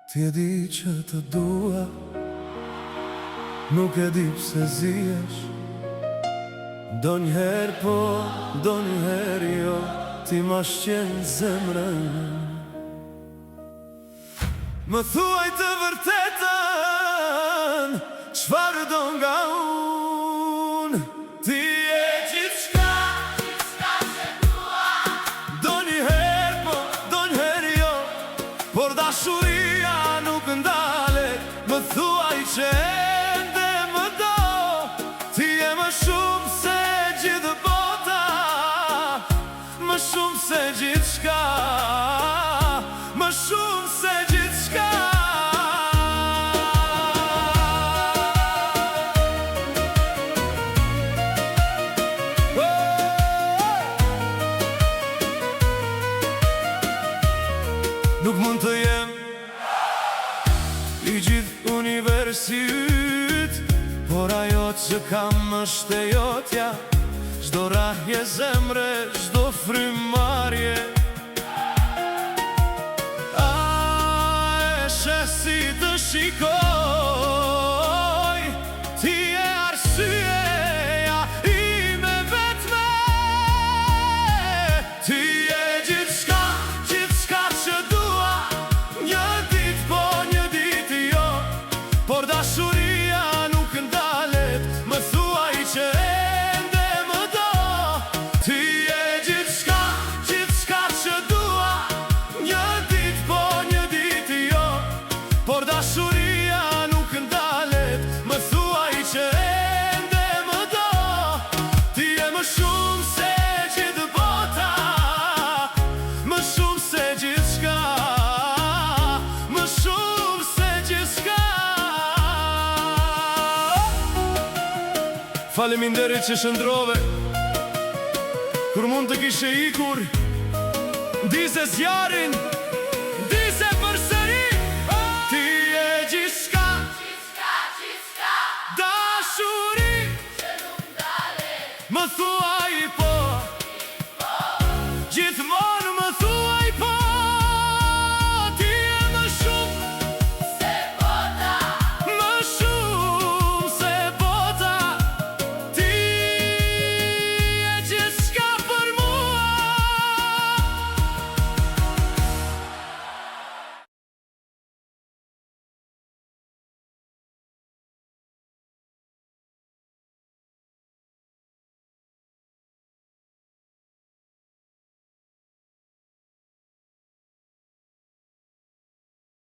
Ti e di që të dua, nuk e di pse zihesh. Do njëherë po, do njëherë jo, ti ma shqen zemrën. Më thuaj të vërtetën, çfarë do nga unë. Ti e gjithçka, gjithçka që dua. Do njëherë po, do njëherë jo, por dashuria nuk ndalet. Më thuaj që ende më do, ti e më shumë se gjithë bota, më shumë se gjithçka, më shumë se gjithçka. Nuk mund të jem i gjithë universi yt, por ajo që kam është e jotja. Çdo rahje zemre, çdo frymarrje, a e shes si të shikoj. Ti e arsyeja ime vetme. Ti e gjithçka, gjithçka që dua. Një ditë po, një ditë jo, por dashuria nuk ndalet. Më thuaj që ende më do. Ti e gjithçka, gjithçka që dua. Një ditë po, një ditë jo, por dashuria nuk ndalet. Më thuaj që ende më do. Ti e më shumë se gjithë bota, më shumë se gjithçka, më shumë se gjithçka. Faleminderit që shëndrove, kur mund të kishe ikur. Di se zjarin